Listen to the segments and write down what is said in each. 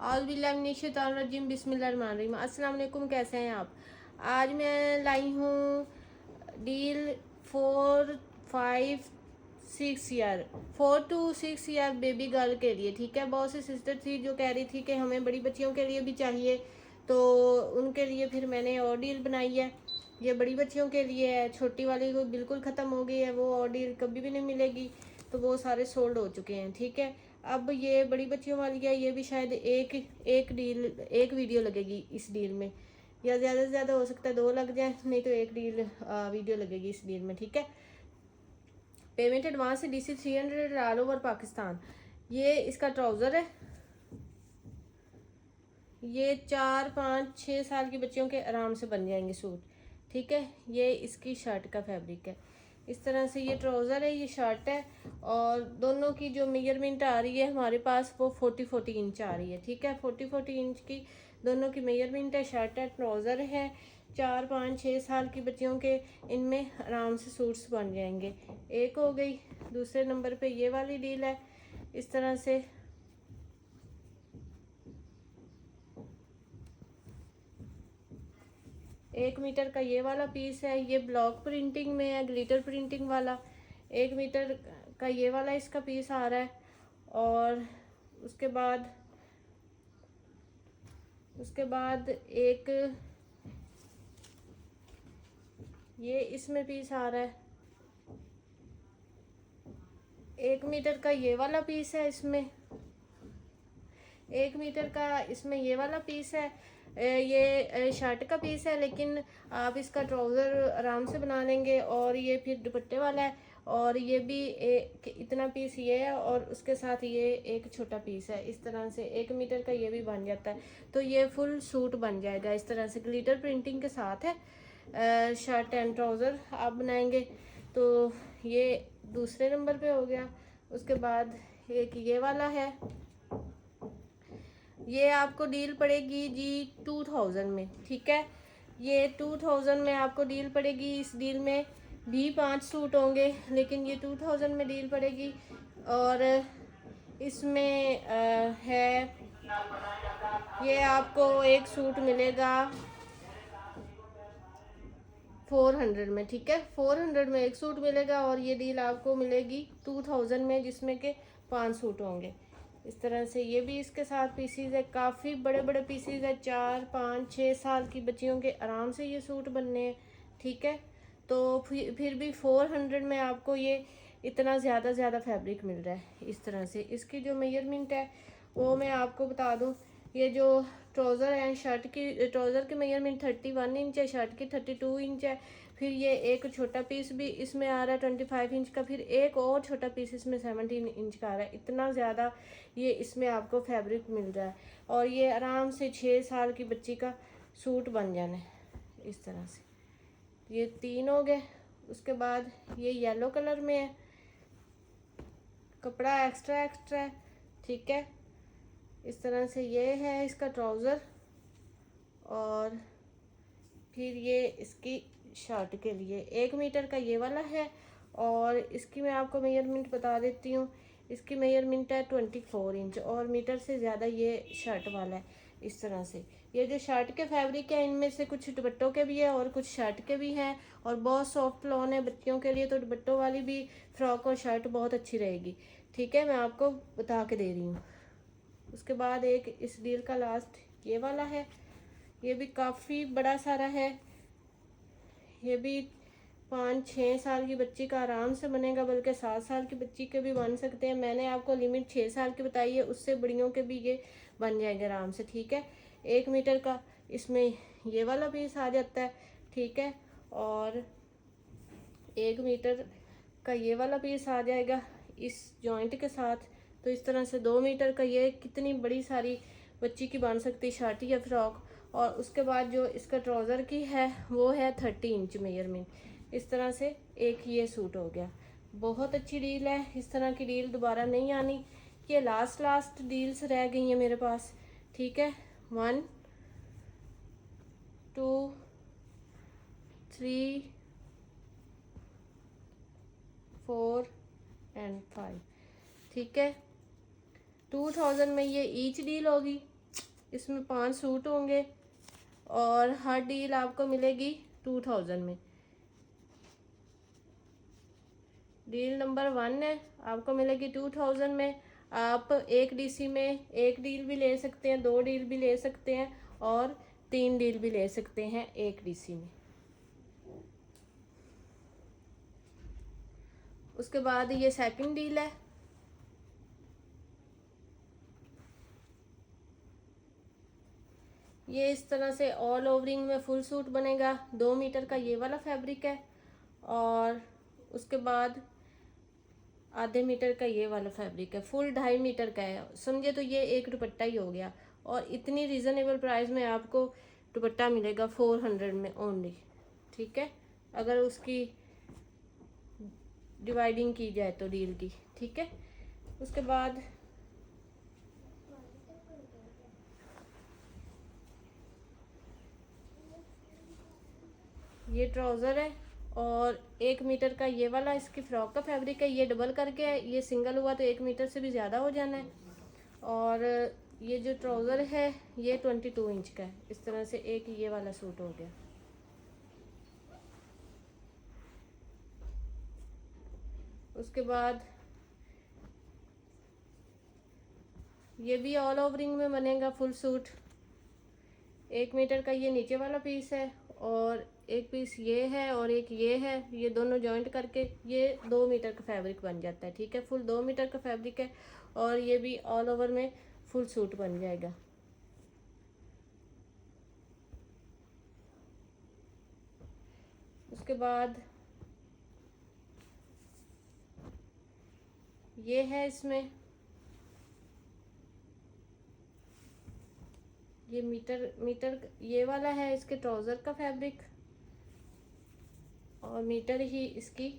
औज़ुबिल्लाहिमिनश्शैतानिर्रजीम बिस्मिल्लाहिर्रहमानिर्रहीम। अस्सलाम वालेकुम, कैसे हैं आप। आज मैं लाई हूँ deal 4-5-6 year 4 to 6 year baby girl के लिए। ठीक है, बहुत सी सिस्टर थी जो कह रही थी कि हमें बड़ी बच्चियों के लिए भी चाहिए, तो उनके लिए फिर मैंने और डील बनाई है। ये बड़ी बच्चियों के लिए है, छोटी वाली को बिल्कुल ख़त्म हो गई है, वो और डील कभी भी नहीं मिलेगी, तो वो सारे सोल्ड हो चुके हैं। ठीक है, अब ये बड़ी बच्चियों वाली है, ये भी शायद एक वीडियो लगेगी इस डील में, या ज़्यादा से ज़्यादा हो सकता है 2 लग जाए, नहीं तो एक वीडियो लगेगी इस डील में। ठीक है, पेमेंट एडवांस है DC 300 ऑल ओवर पाकिस्तान। ये इसका ट्राउज़र है, ये 4-5-6 साल की बच्चियों के आराम से बन जाएंगे सूट। ठीक है, ये इसकी शर्ट का फैब्रिक है। इस तरह से ये ट्राउज़र है, ये शर्ट है, और दोनों की जो मेजरमेंट आ रही है हमारे पास वो 40-40 इंच आ रही है। ठीक है, 40-40 इंच की दोनों की मेजरमेंट है, शर्ट है, ट्राउज़र है। 4-5-6 साल की बच्चियों के इनमें आराम से सूट्स बन जाएंगे। एक हो गई। दूसरे नंबर पे ये वाली डील है, इस तरह से 1 मीटर का ये वाला पीस है, ये ब्लॉक प्रिंटिंग में है, ग्लिटर प्रिंटिंग वाला। 1 मीटर का ये वाला इसका पीस आ रहा है, और उसके बाद एक ये इसमें पीस आ रहा है। 1 मीटर का ये वाला पीस है, इसमें 1 मीटर का इसमें ये वाला पीस है। ये शर्ट का पीस है, लेकिन आप इसका ट्राउज़र आराम से बना लेंगे। और ये फिर दुपट्टे वाला है, और ये भी इतना पीस ये है, और उसके साथ ये एक छोटा पीस है। इस तरह से 1 मीटर का ये भी बन जाता है, तो ये फुल सूट बन जाएगा। इस तरह से ग्लिटर प्रिंटिंग के साथ है। शर्ट एंड ट्राउज़र आप बनाएंगे, तो ये दूसरे नंबर पे हो गया। उसके बाद एक ये वाला है, ये आपको डील पड़ेगी जी 2000 में। ठीक है, ये 2000 में आपको डील पड़ेगी। इस डील में भी 5 सूट होंगे, लेकिन ये 2000 में डील पड़ेगी। और इसमें है, ये आपको एक सूट मिलेगा 400 में। ठीक है, 400 में एक सूट मिलेगा, और ये डील आपको मिलेगी 2000 में, जिसमें के 5 सूट होंगे। इस तरह से ये भी इसके साथ पीसीज है, काफ़ी बड़े बड़े पीसीज है। 4-5-6 साल की बच्चियों के आराम से ये सूट बनने हैं। ठीक है, तो फिर भी 400 में आपको ये इतना ज़्यादा फैब्रिक मिल रहा है। इस तरह से इसकी जो मेजरमेंट है वो मैं आपको बता दूं। ये जो ट्राउज़र है, शर्ट की ट्राउज़र की मेजरमेंट 31 इंच है, शर्ट की 32 इंच है। फिर ये एक छोटा पीस भी इसमें आ रहा है 25 इंच का, फिर एक और छोटा पीस इसमें 17 इंच का आ रहा है। इतना ज़्यादा ये इसमें आपको फैब्रिक मिल रहा है, और ये आराम से 6 साल की बच्ची का सूट बन जाना है। इस तरह से ये 3 हो गए। उसके बाद ये येलो कलर में है, कपड़ा एक्स्ट्रा है। ठीक है, इस तरह से ये है इसका ट्राउज़र, और फिर ये इसकी शर्ट के लिए 1 मीटर का ये वाला है। और इसकी मैं आपको मेजरमेंट बता देती हूँ। इसकी मेजरमेंट है 24 इंच, और मीटर से ज़्यादा ये शर्ट वाला है। इस तरह से ये जो शर्ट के फैब्रिक है, इनमें से कुछ दुपट्टों के भी है और कुछ शर्ट के भी हैं, और बहुत सॉफ्ट लॉन है बच्चियों के लिए, तो दुपट्टों वाली भी फ्रॉक और शर्ट बहुत अच्छी रहेगी। ठीक है, मैं आपको बता के दे रही हूँ। उसके बाद एक इस डील का लास्ट ये वाला है, ये भी काफ़ी बड़ा सारा है। ये भी 5-6 साल की बच्ची का आराम से बनेगा, बल्कि 7 साल की बच्ची के भी बन सकते हैं। मैंने आपको लिमिट 6 साल की बताई है, उससे बड़ियों के भी ये बन जाएंगे आराम से। ठीक है, 1 मीटर का इसमें ये वाला पीस आ जाता है। ठीक है, और 1 मीटर का ये वाला पीस आ जाएगा इस जॉइंट के साथ। तो इस तरह से 2 मीटर का ये कितनी बड़ी सारी बच्ची की बन सकती शर्ट या फ्रॉक। और उसके बाद जो इसका ट्राउज़र की है वो है 30 इंच मेजरमेंट। इस तरह से एक ये सूट हो गया। बहुत अच्छी डील है, इस तरह की डील दोबारा नहीं आनी। ये लास्ट डील्स रह गई हैं मेरे पास। ठीक है, 1 2 3 4 एंड 5। ठीक है, 2000 में ये ईच डील होगी, इसमें 5 सूट होंगे और हर डील आपको मिलेगी 2000 में। डील नंबर 1 है, आपको मिलेगी 2000 में। आप एक डीसी में एक डील भी ले सकते हैं, 2 डील भी ले सकते हैं और 3 डील भी ले सकते हैं एक डीसी में। उसके बाद ये सेकंड डील है। ये इस तरह से ऑल ओवरिंग में फुल सूट बनेगा। 2 मीटर का ये वाला फैब्रिक है और उसके बाद आधे मीटर का ये वाला फैब्रिक है। फुल 2.5 मीटर का है, समझे तो ये एक दुपट्टा ही हो गया। और इतनी रीज़नेबल प्राइस में आपको दुपट्टा मिलेगा 400 में ओनली, ठीक है, अगर उसकी डिवाइडिंग की जाए तो डील की, ठीक है। उसके बाद ये ट्राउज़र है और 1 मीटर का ये वाला इसकी फ्रॉक का फैब्रिक है। ये डबल करके है, ये सिंगल हुआ तो 1 मीटर से भी ज़्यादा हो जाना है। और ये जो ट्राउज़र है ये 22 इंच का है। इस तरह से एक ये वाला सूट हो गया। उसके बाद ये भी ऑल ओवरिंग में बनेगा फुल सूट। 1 मीटर का ये नीचे वाला पीस है और एक पीस ये है और एक ये है। ये दोनों जॉइंट करके ये 2 मीटर का फैब्रिक बन जाता है, ठीक है। फुल 2 मीटर का फैब्रिक है और ये भी ऑल ओवर में फुल सूट बन जाएगा। उसके बाद ये है, इसमें ये मीटर ये वाला है इसके ट्राउज़र का फैब्रिक और मीटर ही इसकी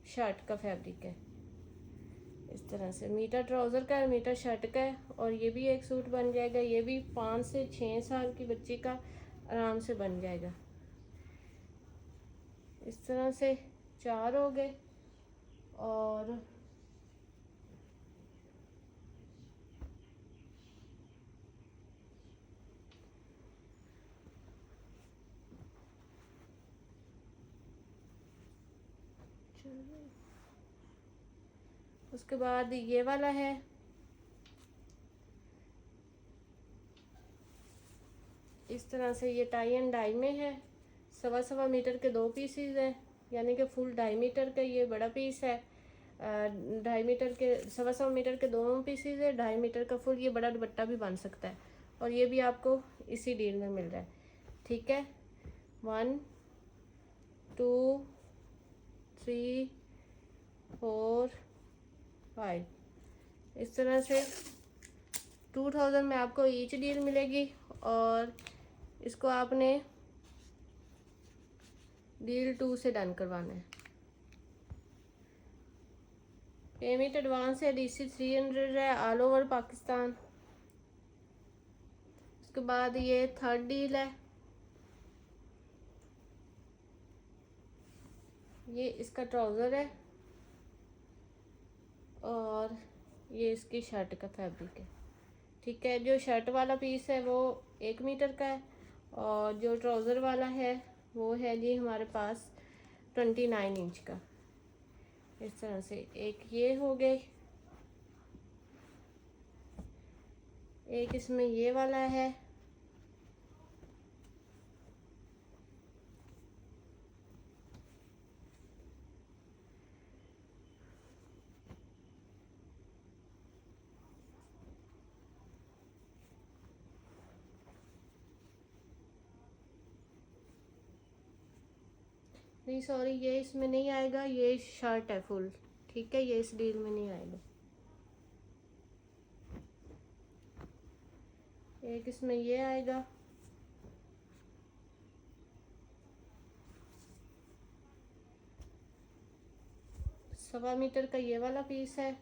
शर्ट का फैब्रिक है। इस तरह से मीटर ट्राउज़र का है, मीटर शर्ट का है और ये भी एक सूट बन जाएगा। ये भी 5 से 6 साल की बच्ची का आराम से बन जाएगा। इस तरह से 4 हो गए। और उसके बाद ये वाला है, इस तरह से ये टाई एंड डाई में है। 1.25 मीटर के 2 पीसीज हैं, यानी कि फुल 2.5 मीटर का ये बड़ा पीस है। 2.5 मीटर के 1.25 मीटर के 2 पीसीज है। 2.5 मीटर का फुल ये बड़ा दुपट्टा भी बन सकता है और ये भी आपको इसी डील में मिल रहा है, ठीक है। 1 2 3 4 5 इस तरह से 2000 में आपको ईच डील मिलेगी और इसको आपने डील 2 से डन करवाना है। पेमेंट एडवांस है, DC 300 है ऑल ओवर पाकिस्तान। उसके बाद ये थर्ड डील है, ये इसका ट्राउज़र है और ये इसकी शर्ट का फैब्रिक है, ठीक है। जो शर्ट वाला पीस है वो 1 मीटर का है और जो ट्राउज़र वाला है वो है जी हमारे पास 29 इंच का। इस तरह से एक ये हो गए, एक इसमें ये वाला है, नहीं सॉरी ये इसमें नहीं आएगा, ये शर्ट है फुल, ठीक है, ये इस डील में नहीं आएगा। एक इसमें ये आएगा, सवा मीटर का ये वाला पीस है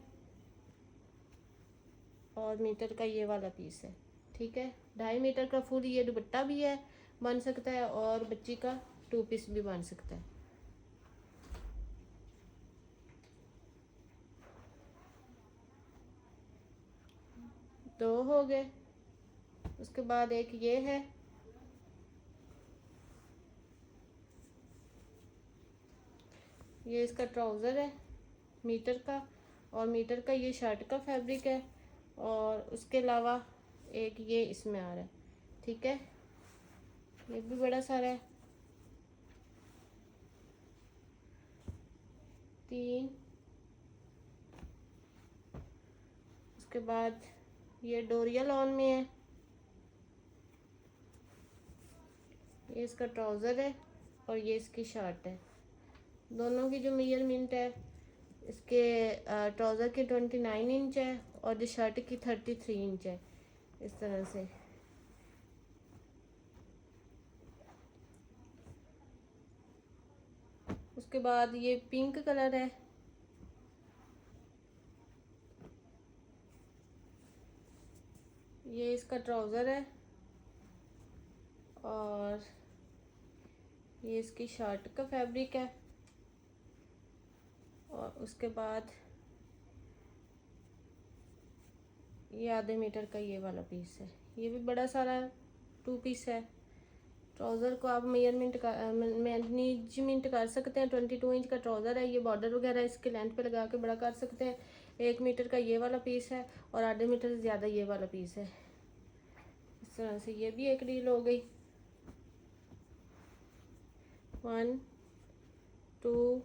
और मीटर का ये वाला पीस है, ठीक है। 2.5 मीटर का फुल ये दुपट्टा भी है, बन सकता है और बच्ची का 2 पीस भी बन सकता है। दो हो गए। उसके बाद एक ये है, ये इसका ट्राउज़र है मीटर का, और मीटर का ये शर्ट का फैब्रिक है, और उसके अलावा एक ये इसमें आ रहा है। ठीक है, ये भी बड़ा सारा है। 3, उसके बाद ये डोरिया लॉन में है, ये इसका ट्राउज़र है और ये इसकी शर्ट है। दोनों की जो मेजरमेंट है, इसके ट्राउज़र की 29 इंच है और जो शर्ट की 33 इंच है, इस तरह से। उसके बाद ये पिंक कलर है, ये इसका ट्राउज़र है और ये इसकी शर्ट का फैब्रिक है। और उसके बाद ये आधे मीटर का ये वाला पीस है, ये भी बड़ा सारा 2 पीस है। ट्राउज़र को आप मैनेजमेंट कर सकते हैं। 22 इंच का ट्राउज़र है, ये बॉर्डर वगैरह इसके लेंथ पे लगा के बड़ा कर सकते हैं। 1 मीटर का ये वाला पीस है और आधे मीटर से ज़्यादा ये वाला पीस है। इस तरह से ये भी एक डील हो गई। 1 2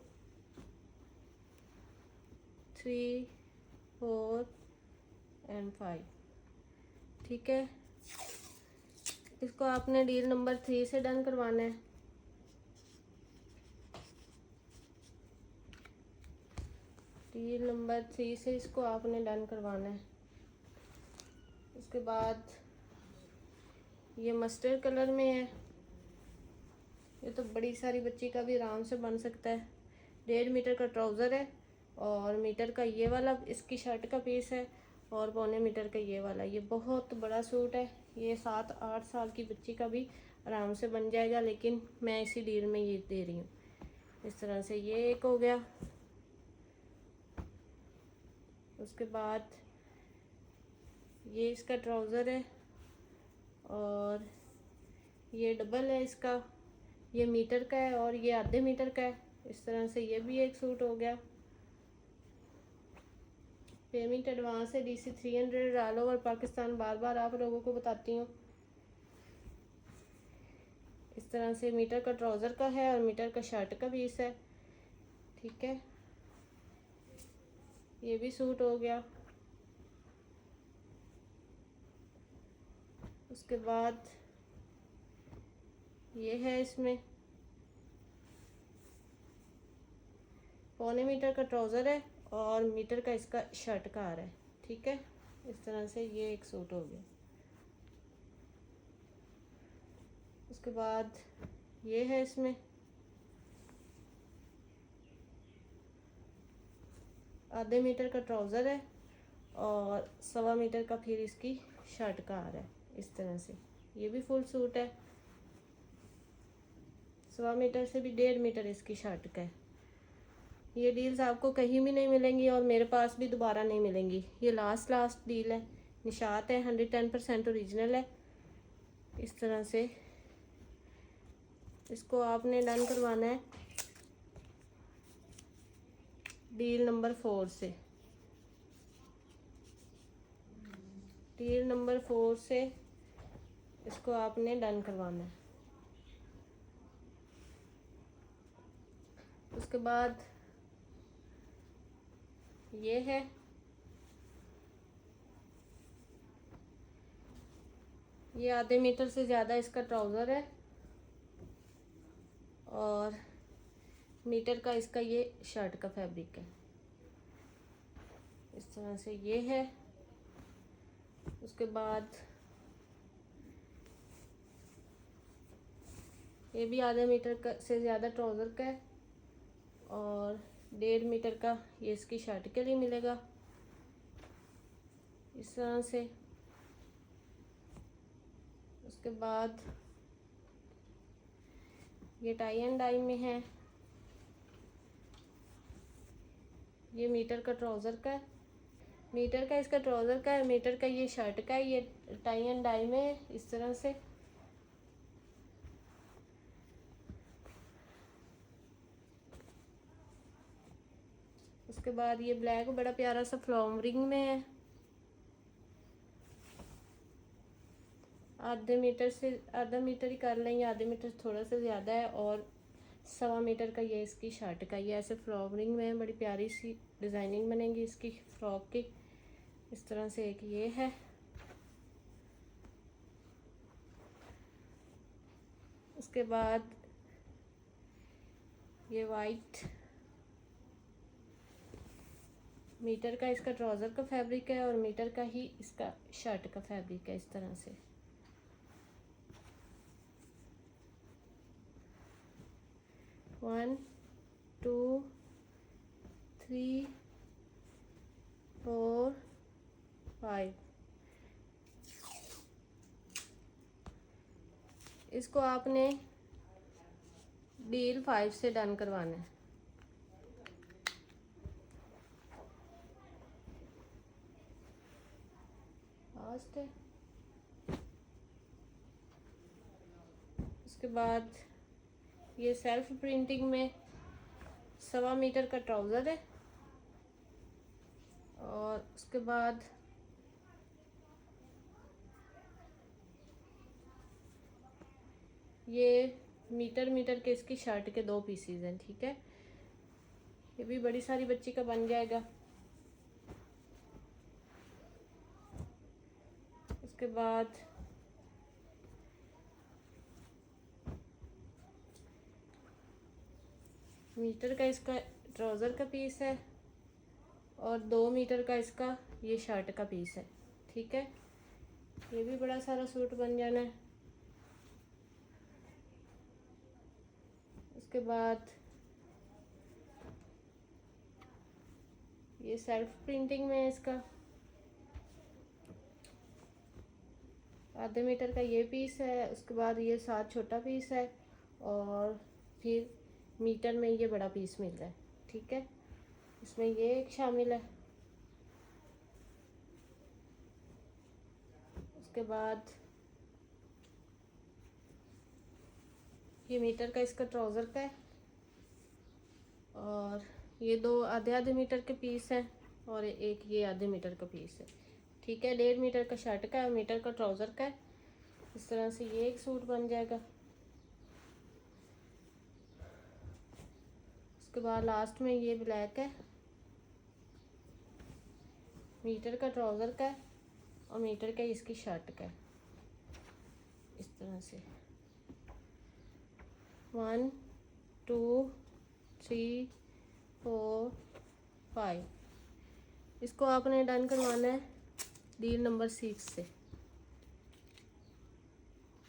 3 4 एंड 5। ठीक है, इसको आपने डील नंबर 3 से डन करवाना है। डील नंबर 3 से इसको आपने डन करवाना है। उसके बाद ये मस्टर्ड कलर में है, ये तो बड़ी सारी बच्ची का भी आराम से बन सकता है। 1.5 मीटर का ट्राउज़र है और मीटर का ये वाला इसकी शर्ट का पीस है और 1.25 मीटर का ये वाला। ये बहुत बड़ा सूट है, ये 7-8 साल की बच्ची का भी आराम से बन जाएगा, लेकिन मैं इसी डील में ये दे रही हूँ। इस तरह से ये एक हो गया। उसके बाद ये इसका ट्राउज़र है और ये डबल है इसका, ये मीटर का है और ये आधे मीटर का है। इस तरह से ये भी एक सूट हो गया। पेमेंट एडवांस है DC 300 ऑल ओवर पाकिस्तान, बार बार आप लोगों को बताती हूँ। इस तरह से मीटर का ट्राउज़र का है और मीटर का शर्ट का पीस है। ठीक है, ये भी सूट हो गया। उसके बाद ये है, इसमें 1.25 मीटर का ट्राउज़र है और मीटर का इसका शर्ट का आ रहा है। ठीक है, इस तरह से ये एक सूट हो गया। उसके बाद ये है, इसमें आधे मीटर का ट्राउज़र है और 1.25 मीटर का फिर इसकी शर्ट का आ रहा है। इस तरह से ये भी फुल सूट है। 1.25 मीटर से भी 1.5 मीटर इसकी शर्ट का है। ये डील्स आपको कहीं भी नहीं मिलेंगी और मेरे पास भी दोबारा नहीं मिलेंगी। ये लास्ट डील है, निशात है, 110% ओरिजिनल है। इस तरह से इसको आपने डन करवाना है डील नंबर 4 से। डील नंबर 4 से इसको आपने डन करवाना है। उसके बाद ये है, ये आधे मीटर से ज़्यादा इसका ट्राउज़र है और मीटर का इसका ये शर्ट का फैब्रिक है। इस तरह से ये है। उसके बाद ये भी आधे मीटर का से ज़्यादा ट्राउज़र का है और 1.5 मीटर का ये इसकी शर्ट के लिए मिलेगा। इस तरह से। उसके बाद ये टाई एंड डाई में है, ये मीटर का ट्राउज़र का है मीटर का इसका ट्राउज़र का है, मीटर का ये शर्ट का है। ये टाई एंड डाई में है इस तरह से। उसके बाद ये ब्लैक बड़ा प्यारा सा फ्लावरिंग में है। आधे मीटर से आधा मीटर ही कर लेंगे, आधे मीटर थोड़ा सा ज़्यादा है। और 1.25 मीटर का ये इसकी शर्ट का, ये ऐसे फ्लावरिंग में है। बड़ी प्यारी सी डिज़ाइनिंग बनेगी इसकी फ्रॉक की। इस तरह से एक ये है। उसके बाद ये वाइट मीटर का इसका ट्राउज़र का फैब्रिक है और मीटर का ही इसका शर्ट का फैब्रिक है। इस तरह से 1 2 3 4 5। इसको आपने डील 5 से डन करवाना है। लास्ट है। उसके बाद ये सेल्फ प्रिंटिंग में 1.25 मीटर का ट्राउज़र है। और उसके बाद ये मीटर के इसकी शर्ट के 2 पीसीज हैं। ठीक है, ये भी बड़ी सारी बच्ची का बन जाएगा। उसके बाद मीटर का इसका ट्राउज़र का पीस है और 2 मीटर का इसका ये शर्ट का पीस है। ठीक है, ये भी बड़ा सारा सूट बन जाना है। उसके बाद ये सेल्फ प्रिंटिंग में है इसका, आधे मीटर का ये पीस है। उसके बाद ये 7 छोटा पीस है और फिर मीटर में ये बड़ा पीस मिल रहा है। ठीक है, इसमें ये एक शामिल है। उसके बाद ये मीटर का इसका ट्राउज़र का है और ये 2 आधे मीटर के पीस हैं और एक ये आधे मीटर का पीस है। ठीक है, 1.5 मीटर का शर्ट का है और मीटर का ट्राउज़र का है। इस तरह से ये एक सूट बन जाएगा। उसके बाद लास्ट में ये ब्लैक है, मीटर का ट्राउज़र का है और मीटर का इसकी शर्ट का है। इस तरह से 1 2 3 4 5। इसको आपने डन करवाना है डील नंबर 6 से।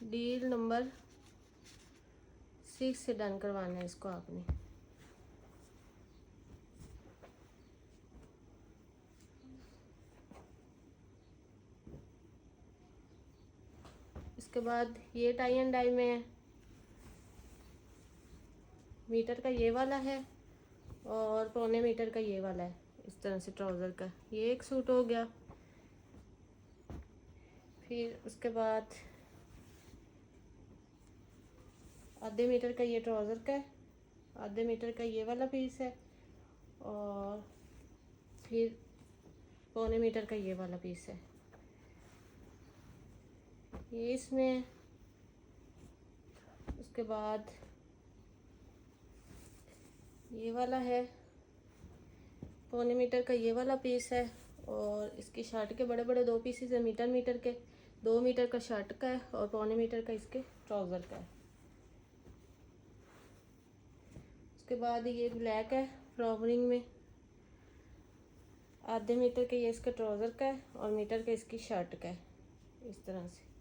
डील नंबर 6 से डन करवाना है इसको आपने। इसके बाद ये टाई एंड डाई में है। मीटर का ये वाला है और 1.25 मीटर का ये वाला है। इस तरह से ट्राउज़र का ये एक सूट हो गया। फिर उसके बाद आधे मीटर का ये ट्राउज़र का है, आधे मीटर का ये वाला पीस है और फिर 1.25 मीटर का ये वाला पीस है। ये इसमें। उसके बाद ये वाला है, 1.25 मीटर का ये वाला पीस है और इसकी शर्ट के बड़े बड़े 2 पीसेस है मीटर के। 2 मीटर का शर्ट का है और 1.25 मीटर का इसके ट्राउज़र का है। उसके बाद ये ब्लैक है फ्लावरिंग में, आधे मीटर के ये इसका ट्राउज़र का है और मीटर का इसकी शर्ट का है। इस तरह से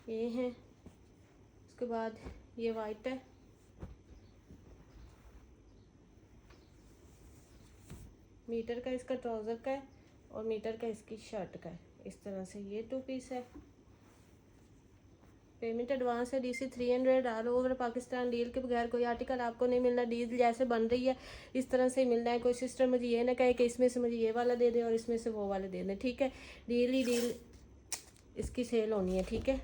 ये है। उसके बाद ये वाइट है, मीटर का इसका ट्राउज़र का है और मीटर का इसकी शर्ट का है। इस तरह से ये 2 पीस है। पेमेंट एडवांस है DC 300 all over Pakistan. Deal के बगैर कोई आर्टिकल आपको नहीं मिलना। डील जैसे बन रही है इस तरह से ही मिलना है। कोई सिस्टर मुझे ये ना कहे कि इसमें से मुझे ये वाला दे दे और इसमें से वो वाला दे दें, ठीक है। डील ही डील इसकी सेल होनी है, ठीक है।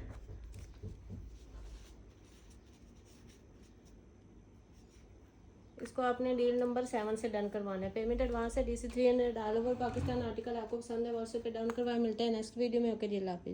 इसको आपने डील नंबर 7 से डन करवाना है। पेमेंट एडवांस है DC 300 all over Pakistan. Article आपको पसंद है व्हाट्सएप पे डाउन करवाया। मिलता है नेक्स्ट वीडियो में। ओके जी, अल्लाह हाफिज़।